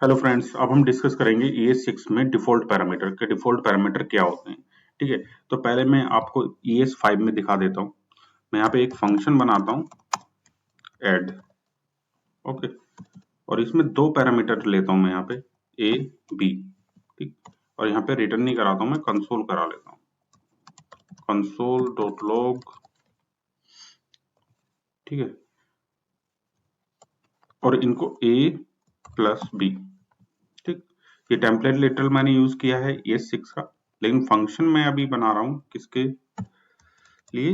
Hello friends, अब हम discuss करेंगे ES6 में डिफॉल्ट पैरामीटर के डिफॉल्ट पैरामीटर क्या होते हैं। ठीक है, तो पहले मैं आपको ES5 में दिखा देता हूँ। मैं यहाँ पे एक फंक्शन बनाता हूँ ऐड, ओके, और इसमें दो पैरामीटर लेता हूँ मैं यहाँ पे A B, ठीक, और यहाँ पे रिटर्न नहीं कराता हूँ, मैं कंसोल करा लेता हूँ, console.log, ठीक है, और इनको A प्लस B, ठीक। ये टेम्पलेट लिटरल मैंने यूज किया है ES6 का, लेकिन फंक्शन मैं अभी बना रहा हूँ किसके लिए,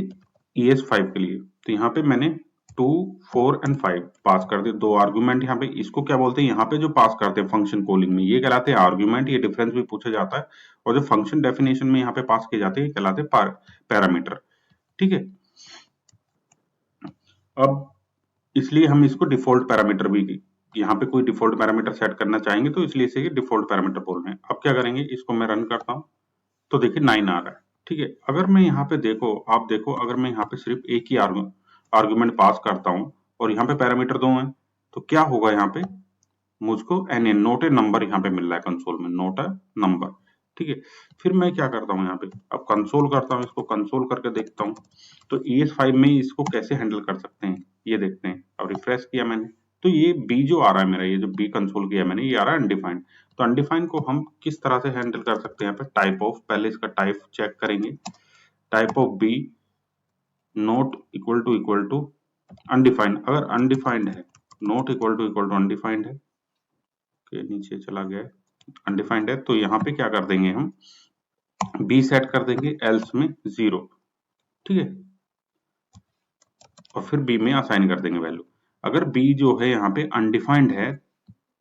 ES5 के लिए। तो यहाँ पे मैंने 2, 4 एंड 5 पास कर दिए, दो आर्गुमेंट। यहाँ पे इसको क्या बोलते हैं, यहाँ पे जो पास करते हैं फंक्शन कॉलिंग में, ये कहलाते हैं आर्गुमेंट। ये डिफरेंस भी पूछा जाता है, और जो फंक्शन डेफिनेशन में यहाँ पे पास किए जाते हैं ये कहलाते हैं पैरामीटर, ठीक है। अब इसलिए हम इसको डिफॉल्ट पैरामीटर भी, यहाँ पे कोई डिफॉल्ट पैरामीटर सेट करना चाहेंगे तो इसलिए इसे डिफॉल्ट पैरामीटर बोल रहे हैं। अब क्या करेंगे, इसको मैं रन करता हूँ तो देखिए 9 आ रहा है, ठीक है। अगर मैं यहाँ पे देखो, आप देखो, अगर मैं यहाँ पे सिर्फ एक ही आर्गुमेंट पास करता हूँ और यहाँ पे पैरामीटर दो हैं, तो क्या होगा, यहाँ पे मुझको एन नोट ए नंबर यहाँ पे मिल रहा है कंसोल में, नोट ए नंबर, ठीक है। फिर मैं क्या करता हूँ यहाँ पे, अब कंसोल करता हूँ, इसको कंसोल करके देखता हूँ तो ES5 में इसको कैसे हैंडल कर सकते हैं ये देखते हैं। अब रिफ्रेश किया मैंने तो ये बी जो आ रहा है मेरा, ये जो बी कंसोल किया मैंने, ये आ रहा है अनडिफाइंड। तो अनडिफाइंड को हम किस तरह से हैंडल कर सकते हैं, यहाँ पे टाइप ऑफ, पहले इसका टाइप चेक करेंगे, type of b not equal to undefined. अगर अनडिफाइंड है, नॉट इक्वल टू अनडिफाइंड है, के नीचे चला गया, अनडिफाइंड है, तो यहाँ पे क्या कर देंगे, हम बी सेट कर देंगे एल्स में 0, ठीक है, और फिर बी में असाइन कर देंगे वैल्यू। अगर बी जो है यहाँ पे अनडिफाइंड है,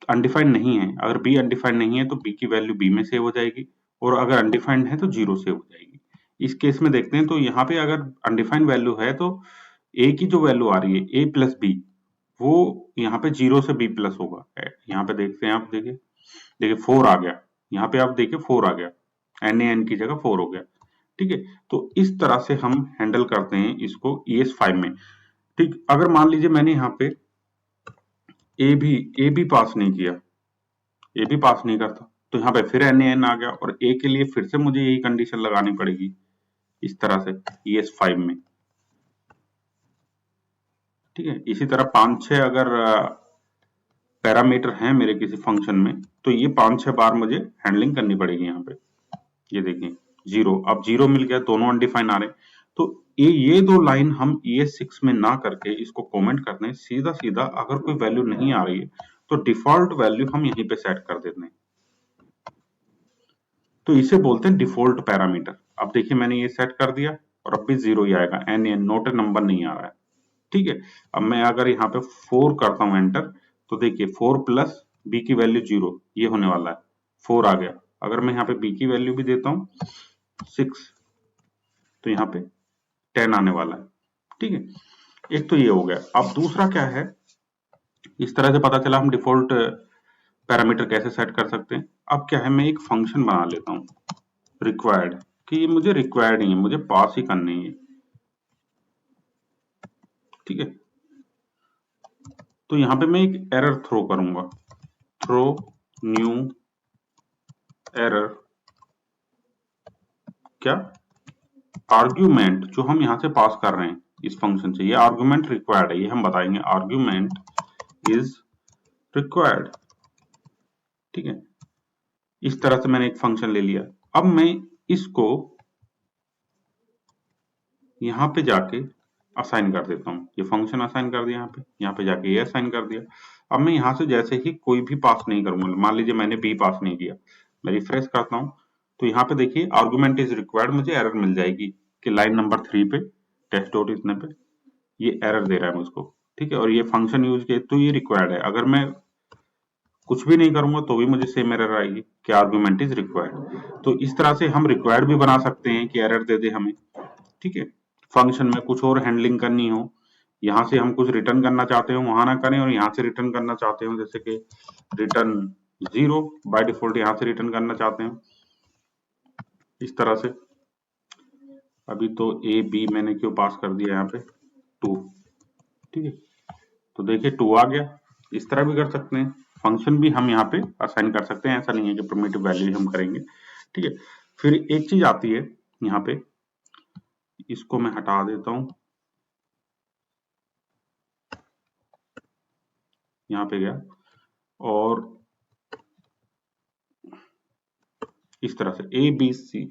अनडिफाइंड नहीं है, अगर बी अनडिफाइंड नहीं है तो बी की वैल्यू बी में सेव हो जाएगी, और अगर अनडिफाइंड है तो 0 सेव हो जाएगी। इस केस में देखते हैं, तो यहाँ पे अगर अनडिफाइंड वैल्यू है तो ए की जो वैल्यू आ रही है ए प्लस बी, वो यहाँ पे 0 से बी प्लस होगा। यहाँ पे देखते हैं, आप देखिए, देखिए 4 आ गया, यहाँ पे आप देखिए 4 आ गया, एन की जगह 4 हो गया, ठीक है। तो इस तरह से हम हैंडल करते हैं इसको ES5 में, ठीक। अगर मान लीजिए मैंने यहाँ पे ए भी पास नहीं किया, ए भी पास नहीं करता, तो यहाँ पे फिर एन आ गया, और ए के लिए फिर से मुझे यही कंडीशन लगानी पड़ेगी इस तरह से ES5 में, ठीक है। इसी तरह 5-6 अगर पैरामीटर हैं मेरे किसी फंक्शन में, तो ये 5-6 बार मुझे हैंडलिंग करनी पड़ेगी। यहाँ पे ये देखिए 0, अब 0 मिल गया, दोनों अनडिफाइन आ रहे हैं। तो ये दो लाइन हम ES6 में ना करके इसको कमेंट करते हैं, सीधा सीधा अगर कोई वैल्यू नहीं आ रही है तो डिफॉल्ट वैल्यू हम यहीं पे सेट कर देते हैं, तो इसे बोलते हैं डिफॉल्ट पैरामीटर। अब देखिए मैंने ये सेट कर दिया, और अब भी 0 ही आएगा, एन नोट ए नंबर नहीं आ रहा है, ठीक है। अब मैं अगर यहाँ पे 4 करता हूँ एंटर, तो देखिए 4 प्लस बी की वैल्यू 0, ये होने वाला है, 4 आ गया। अगर मैं यहाँ पे बी की वैल्यू भी देता हूँ 6, तो यहाँ पे 10 आने वाला है, ठीक है। एक तो ये हो गया। अब दूसरा क्या है, इस तरह से पता चला हम डिफॉल्ट पैरामीटर कैसे सेट कर सकते हैं। अब क्या है, मैं एक फंक्शन बना लेता हूँ रिक्वायर्ड, कि ये मुझे रिक्वायर्ड नहीं है, मुझे पास ही करनी है, ठीक है। तो यहाँ पे मैं एक एरर थ्रो करूंगा, थ्रो न्यू एरर, क्या, आर्ग्यूमेंट जो हम यहाँ से पास कर रहे हैं इस फंक्शन से, ये आर्ग्यूमेंट रिक्वायर्ड है, ये हम बताएंगे आर्ग्यूमेंट इज रिक्वायर्ड, ठीक है। इस तरह से मैंने एक फंक्शन ले लिया। अब मैं इसको यहाँ पे जाके असाइन कर देता हूँ, ये फंक्शन असाइन कर दिया, यहाँ पे जाके ये असाइन कर दिया। अब मैं यहाँ से जैसे ही कोई भी पास नहीं करूंगा, मान लीजिए मैंने बी पास नहीं किया, मैं रिफ्रेश करता हूँ, तो यहाँ पे देखिए आर्गुमेंट इज रिक्वायर्ड, मुझे एरर मिल जाएगी कि लाइन नंबर 3 पे टेस्ट डॉट इतने पे ये एरर दे रहा है मुझको, ठीक है। और ये फंक्शन यूज किया तो ये रिक्वायर्ड है, अगर मैं कुछ भी नहीं करूंगा तो भी मुझे सेम एरर आएगी कि आर्गुमेंट इज रिक्वायर्ड। तो इस तरह से हम रिक्वायर्ड भी बना सकते हैं कि एरर दे दे हमें, ठीक है। फंक्शन में कुछ और हैंडलिंग करनी हो, यहाँ से हम कुछ रिटर्न करना चाहते हो वहां ना करें, और यहाँ से रिटर्न करना चाहते हो जैसे कि रिटर्न 0 बाय डिफॉल्ट यहाँ से रिटर्न करना चाहते हैं इस तरह से। अभी तो ए बी मैंने क्यों पास कर दिया यहाँ पे 2, ठीक है। तो देखिए 2 आ गया, इस तरह भी कर सकते हैं। फंक्शन भी हम यहाँ पे असाइन कर सकते हैं, ऐसा नहीं है कि प्रिमिटिव वैल्यू हम करेंगे, ठीक है। फिर एक चीज आती है यहाँ पे, इसको मैं हटा देता हूं, यहाँ पे गया, और इस तरह से ए बी सी।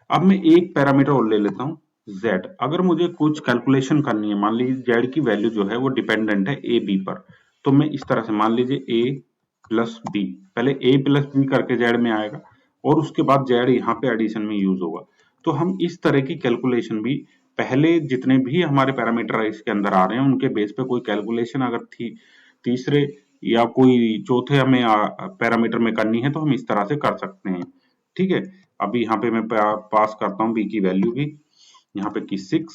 अब मैं एक पैरामीटर और ले लेता हूँ z। अगर मुझे कुछ कैलकुलेशन करनी है, मान लीजिए z की वैल्यू जो है वो डिपेंडेंट है ए बी पर, तो मैं इस तरह से मान लीजिए a प्लस बी, पहले a प्लस बी करके z में आएगा और उसके बाद z यहाँ पे एडिशन में यूज होगा। तो हम इस तरह की कैलकुलेशन भी, पहले जितने भी हमारे पैरामीटर इसके अंदर आ रहे हैं उनके बेस पे कोई कैलकुलेशन अगर थी तीसरे या कोई चौथे हमें पैरामीटर में करनी है तो हम इस तरह से कर सकते हैं, ठीक है। अभी यहाँ पे मैं पास करता हूँ बी की वैल्यू भी, यहाँ पे की 6,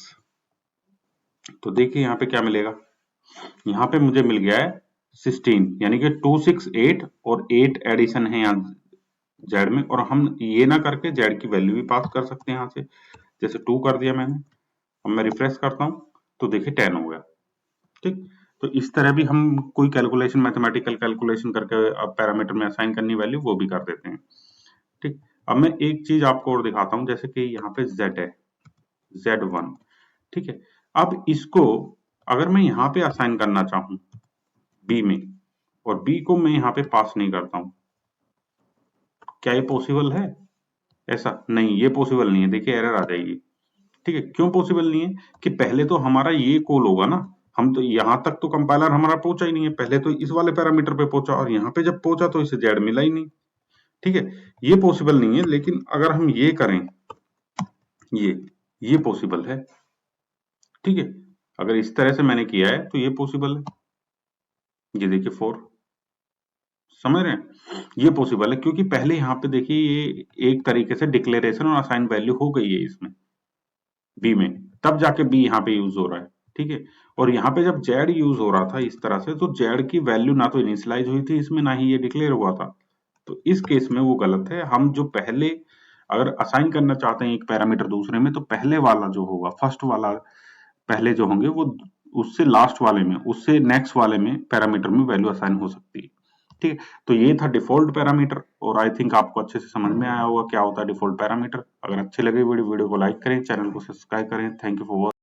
तो देखिए यहाँ पे क्या मिलेगा, यहाँ पे मुझे मिल गया है 16, यानी कि 2 6 8 और 8 एडिशन है यहाँ जेड में, और हम ये ना करके जेड की वैल्यू भी पास कर सकते हैं यहाँ से, जैसे 2 कर दिया मैंने। अब मैं रिफ्रेश करता हूँ तो देखिए 10 हो गया, ठीक। तो इस तरह भी हम कोई कैलकुलेशन, मैथमेटिकल कैलकुलेशन करके अब पैरामीटर में असाइन करनी वैल्यू वो भी कर देते हैं, ठीक। अब मैं एक चीज आपको और दिखाता हूं, जैसे कि यहाँ पे z है, z1, ठीक है। अब इसको अगर मैं यहाँ पे असाइन करना चाहूं b में, और b को मैं यहाँ पे पास नहीं करता हूं, क्या ये पॉसिबल है? ऐसा नहीं, ये पॉसिबल नहीं है, देखिए एरर आ जाएगी, ठीक है। क्यों पॉसिबल नहीं है? कि पहले तो हमारा ये कॉल होगा ना, हम तो यहां तक तो कंपाइलर हमारा पहुंचा ही नहीं है, पहले तो इस वाले पैरामीटर पे पहुंचा, और यहाँ पे जब पहुंचा तो इसे जेड मिला ही नहीं, ठीक है। ये पॉसिबल नहीं है, लेकिन अगर हम ये करें, ये पॉसिबल है, ठीक है। अगर इस तरह से मैंने किया है तो ये पॉसिबल है, ये देखिए 4, समझ रहे हैं, ये पॉसिबल है क्योंकि पहले यहाँ पे देखिए ये एक तरीके से डिक्लेरेशन और असाइन वैल्यू हो गई है इसमें बी में, तब जाके बी यहाँ पे यूज हो रहा है, ठीक है। और यहाँ पे जब जेड यूज हो रहा था इस तरह से, तो जेड की वैल्यू ना तो इनिशियलाइज हुई थी इसमें, ना ही ये डिक्लेयर हुआ था, तो इस केस में वो गलत है। हम जो पहले अगर असाइन करना चाहते हैं एक पैरामीटर दूसरे में, तो पहले वाला जो होगा, फर्स्ट वाला पहले जो होंगे वो उससे लास्ट वाले में, उससे नेक्स्ट वाले में पैरामीटर में वैल्यू असाइन हो सकती है, ठीक है। तो ये था डिफॉल्ट पैरामीटर, और आई थिंक आपको अच्छे से समझ में आया होगा क्या होता है डिफॉल्ट पैरामीटर। अगर अच्छे लगे वीडियो को लाइक करें, चैनल को सब्सक्राइब करें। Thank you for watching.